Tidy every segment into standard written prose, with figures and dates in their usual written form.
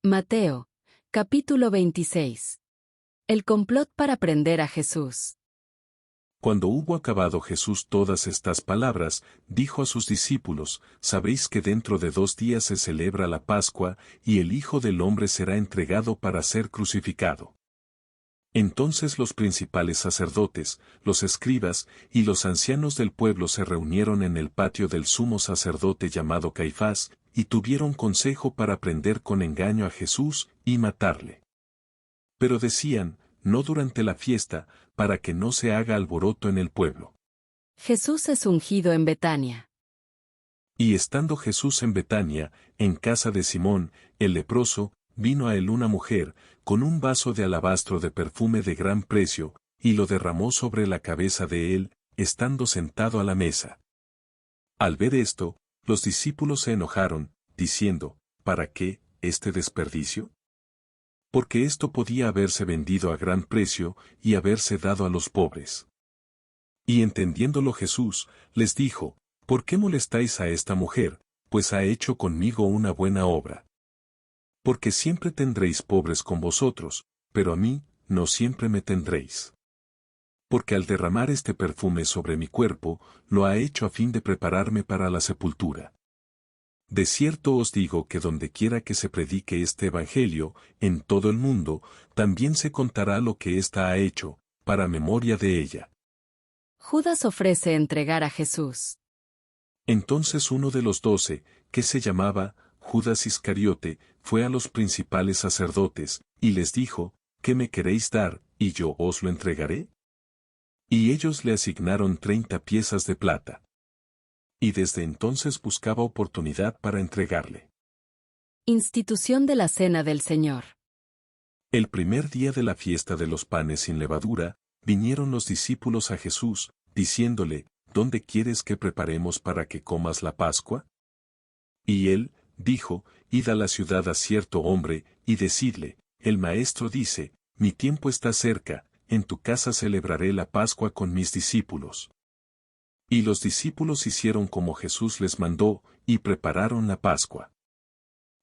Mateo, capítulo 26. El complot para prender a Jesús. Cuando hubo acabado Jesús todas estas palabras, dijo a sus discípulos: Sabéis que dentro de 2 días se celebra la Pascua, y el Hijo del Hombre será entregado para ser crucificado. Entonces los principales sacerdotes, los escribas y los ancianos del pueblo se reunieron en el patio del sumo sacerdote llamado Caifás, y tuvieron consejo para prender con engaño a Jesús y matarle. Pero decían: no durante la fiesta, para que no se haga alboroto en el pueblo. Jesús es ungido en Betania. Y estando Jesús en Betania, en casa de Simón, el leproso, vino a él una mujer, con un vaso de alabastro de perfume de gran precio, y lo derramó sobre la cabeza de él, estando sentado a la mesa. Al ver esto, los discípulos se enojaron, diciendo: ¿Para qué este desperdicio? Porque esto podía haberse vendido a gran precio, y haberse dado a los pobres. Y entendiéndolo Jesús, les dijo: ¿Por qué molestáis a esta mujer? Pues ha hecho conmigo una buena obra. Porque siempre tendréis pobres con vosotros, pero a mí, no siempre me tendréis. Porque al derramar este perfume sobre mi cuerpo, lo ha hecho a fin de prepararme para la sepultura. De cierto os digo que dondequiera que se predique este evangelio, en todo el mundo, también se contará lo que ésta ha hecho, para memoria de ella. Judas ofrece entregar a Jesús. Entonces uno de los 12, que se llamaba Judas Iscariote, fue a los principales sacerdotes, y les dijo: ¿Qué me queréis dar, y yo os lo entregaré? Y ellos le asignaron 30 piezas de plata. Y desde entonces buscaba oportunidad para entregarle. Institución de la Cena del Señor. El primer día de la fiesta de los panes sin levadura, vinieron los discípulos a Jesús, diciéndole: ¿Dónde quieres que preparemos para que comas la Pascua? Y él dijo: Id a la ciudad a cierto hombre, y decidle: el Maestro dice: mi tiempo está cerca, en tu casa celebraré la Pascua con mis discípulos. Y los discípulos hicieron como Jesús les mandó, y prepararon la Pascua.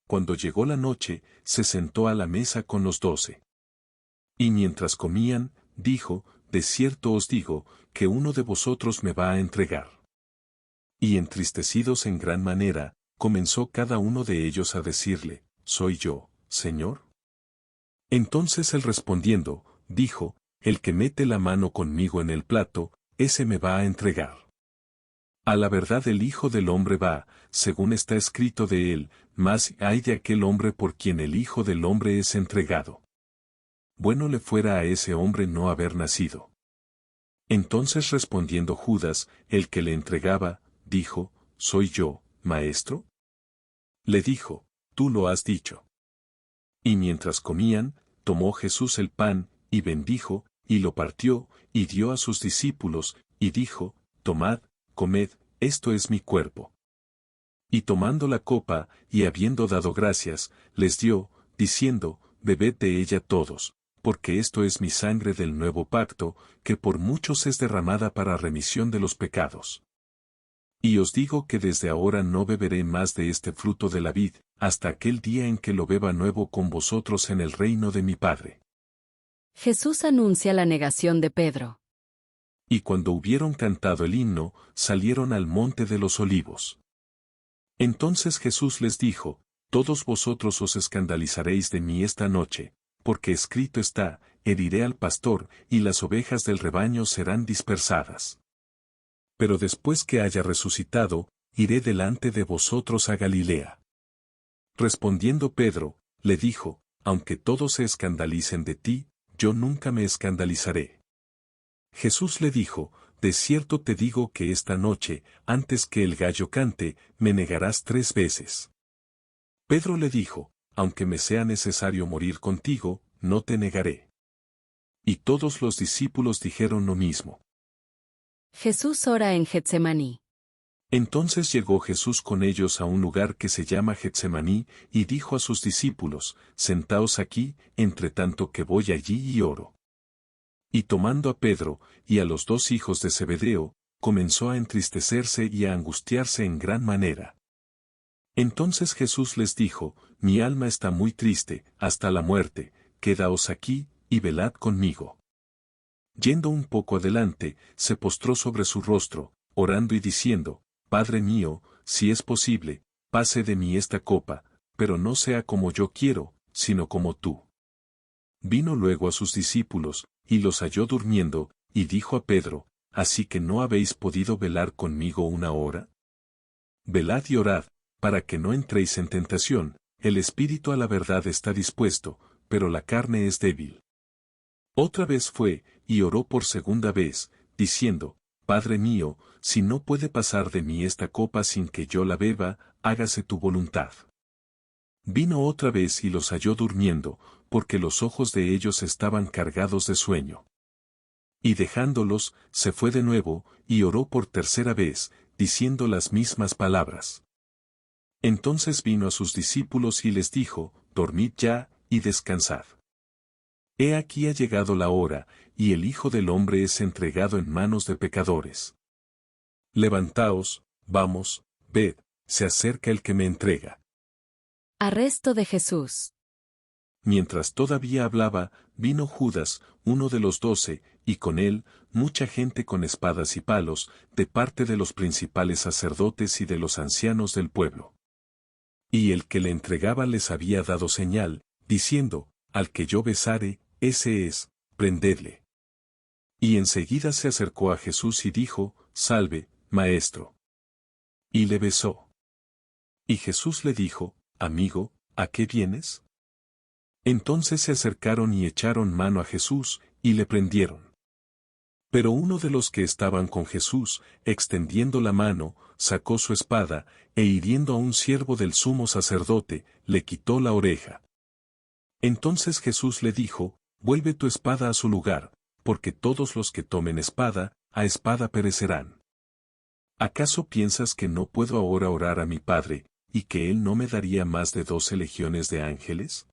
Cuando llegó la noche, se sentó a la mesa con los 12. Y mientras comían, dijo: de cierto os digo, que uno de vosotros me va a entregar. Y entristecidos en gran manera, comenzó cada uno de ellos a decirle: ¿soy yo, Señor? Entonces él respondiendo, dijo: el que mete la mano conmigo en el plato, ese me va a entregar. A la verdad el Hijo del Hombre va, según está escrito de él, mas ay de aquel hombre por quien el Hijo del Hombre es entregado. Bueno le fuera a ese hombre no haber nacido. Entonces respondiendo Judas, el que le entregaba, dijo: ¿soy yo, Maestro? Le dijo: tú lo has dicho. Y mientras comían, tomó Jesús el pan, y bendijo, y lo partió, y dio a sus discípulos, y dijo: tomad, comed, esto es mi cuerpo. Y tomando la copa, y habiendo dado gracias, les dio, diciendo: bebed de ella todos, porque esto es mi sangre del nuevo pacto, que por muchos es derramada para remisión de los pecados. Y os digo que desde ahora no beberé más de este fruto de la vid, hasta aquel día en que lo beba nuevo con vosotros en el reino de mi Padre. Jesús anuncia la negación de Pedro. Y cuando hubieron cantado el himno, salieron al monte de los olivos. Entonces Jesús les dijo: todos vosotros os escandalizaréis de mí esta noche, porque escrito está: heriré al pastor, y las ovejas del rebaño serán dispersadas. Pero después que haya resucitado, iré delante de vosotros a Galilea. Respondiendo Pedro, le dijo: aunque todos se escandalicen de ti, yo nunca me escandalizaré. Jesús le dijo: de cierto te digo que esta noche, antes que el gallo cante, me negarás 3 veces. Pedro le dijo: aunque me sea necesario morir contigo, no te negaré. Y todos los discípulos dijeron lo mismo. Jesús ora en Getsemaní. Entonces llegó Jesús con ellos a un lugar que se llama Getsemaní, y dijo a sus discípulos: sentaos aquí, entre tanto que voy allí y oro. Y tomando a Pedro, y a los 2 hijos de Zebedeo, comenzó a entristecerse y a angustiarse en gran manera. Entonces Jesús les dijo, mi alma está muy triste, hasta la muerte, quedaos aquí, y velad conmigo. Yendo un poco adelante, se postró sobre su rostro, orando y diciendo, Padre mío, si es posible, pase de mí esta copa, pero no sea como yo quiero, sino como tú. Vino luego a sus discípulos, y los halló durmiendo, y dijo a Pedro, ¿así que no habéis podido velar conmigo una hora? Velad y orad, para que no entréis en tentación, el espíritu a la verdad está dispuesto, pero la carne es débil. Otra vez fue, y oró por segunda vez, diciendo, Padre mío, si no puede pasar de mí esta copa sin que yo la beba, hágase tu voluntad. Vino otra vez y los halló durmiendo, porque los ojos de ellos estaban cargados de sueño. Y dejándolos, se fue de nuevo, y oró por tercera vez, diciendo las mismas palabras. Entonces vino a sus discípulos y les dijo, Dormid ya, y descansad. He aquí ha llegado la hora, y el Hijo del Hombre es entregado en manos de pecadores. Levantaos, vamos, ved, se acerca el que me entrega. Arresto de Jesús. Mientras todavía hablaba, vino Judas, uno de los 12, y con él, mucha gente con espadas y palos, de parte de los principales sacerdotes y de los ancianos del pueblo. Y el que le entregaba les había dado señal, diciendo, al que yo besare, ese es, prendedle. Y enseguida se acercó a Jesús y dijo, Salve, Maestro. Y le besó. Y Jesús le dijo, Amigo, ¿a qué vienes? Entonces se acercaron y echaron mano a Jesús, y le prendieron. Pero uno de los que estaban con Jesús, extendiendo la mano, sacó su espada, e hiriendo a un siervo del sumo sacerdote, le quitó la oreja. Entonces Jesús le dijo, Vuelve tu espada a su lugar, porque todos los que tomen espada, a espada perecerán. ¿Acaso piensas que no puedo ahora orar a mi Padre, y que Él no me daría más de 12 legiones de ángeles?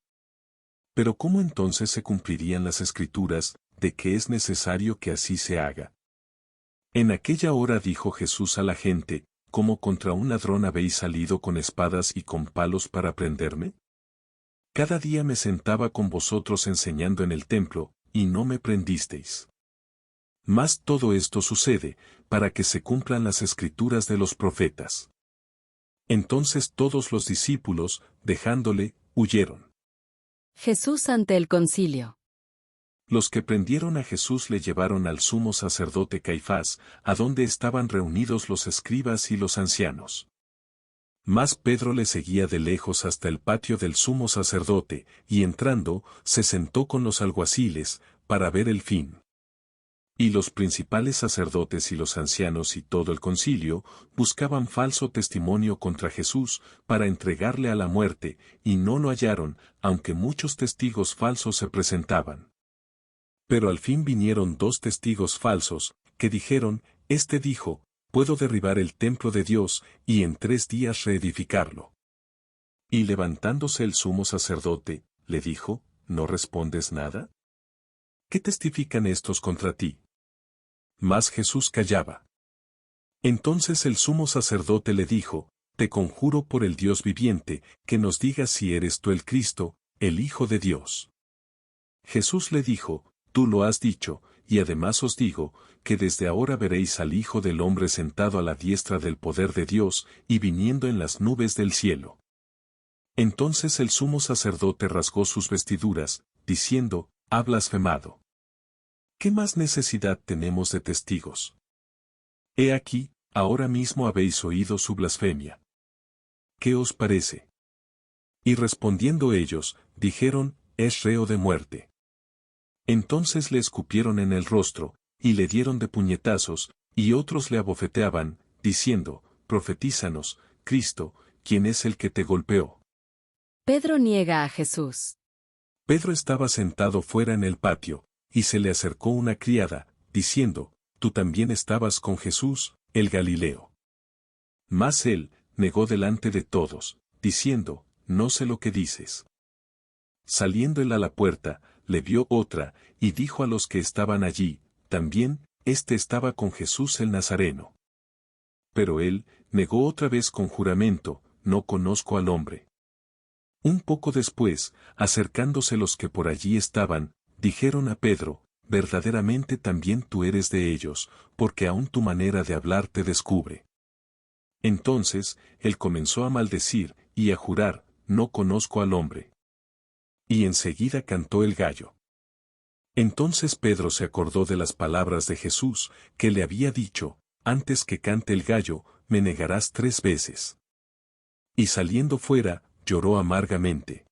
Pero ¿cómo entonces se cumplirían las Escrituras, de que es necesario que así se haga? En aquella hora dijo Jesús a la gente, ¿cómo contra un ladrón habéis salido con espadas y con palos para prenderme? Cada día me sentaba con vosotros enseñando en el templo, y no me prendisteis. Mas todo esto sucede, para que se cumplan las Escrituras de los profetas. Entonces todos los discípulos, dejándole, huyeron. Jesús ante el concilio. Los que prendieron a Jesús le llevaron al sumo sacerdote Caifás, a donde estaban reunidos los escribas y los ancianos. Mas Pedro le seguía de lejos hasta el patio del sumo sacerdote, y entrando, se sentó con los alguaciles, para ver el fin. Y los principales sacerdotes y los ancianos y todo el concilio, buscaban falso testimonio contra Jesús, para entregarle a la muerte, y no lo hallaron, aunque muchos testigos falsos se presentaban. Pero al fin vinieron 2 testigos falsos, que dijeron, Este dijo, puedo derribar el templo de Dios, y en 3 días reedificarlo. Y levantándose el sumo sacerdote, le dijo, ¿no respondes nada? ¿Qué testifican estos contra ti? Mas Jesús callaba. Entonces el sumo sacerdote le dijo, Te conjuro por el Dios viviente, que nos digas si eres tú el Cristo, el Hijo de Dios. Jesús le dijo, Tú lo has dicho, y además os digo, que desde ahora veréis al Hijo del Hombre sentado a la diestra del poder de Dios, y viniendo en las nubes del cielo. Entonces el sumo sacerdote rasgó sus vestiduras, diciendo, Ha blasfemado. ¿Qué más necesidad tenemos de testigos? He aquí, ahora mismo habéis oído su blasfemia. ¿Qué os parece? Y respondiendo ellos, dijeron, es reo de muerte. Entonces le escupieron en el rostro, y le dieron de puñetazos, y otros le abofeteaban, diciendo, Profetízanos, Cristo, ¿quién es el que te golpeó? Pedro niega a Jesús. Pedro estaba sentado fuera en el patio, y se le acercó una criada, diciendo, Tú también estabas con Jesús, el Galileo. Mas él, negó delante de todos, diciendo, No sé lo que dices. Saliendo él a la puerta, le vio otra, y dijo a los que estaban allí, también, éste estaba con Jesús el Nazareno. Pero él, negó otra vez con juramento, no conozco al hombre. Un poco después, acercándose los que por allí estaban, dijeron a Pedro, verdaderamente también tú eres de ellos, porque aún tu manera de hablar te descubre. Entonces, él comenzó a maldecir, y a jurar, no conozco al hombre. Y enseguida cantó el gallo. Entonces Pedro se acordó de las palabras de Jesús, que le había dicho, antes que cante el gallo, me negarás 3 veces. Y saliendo fuera, lloró amargamente.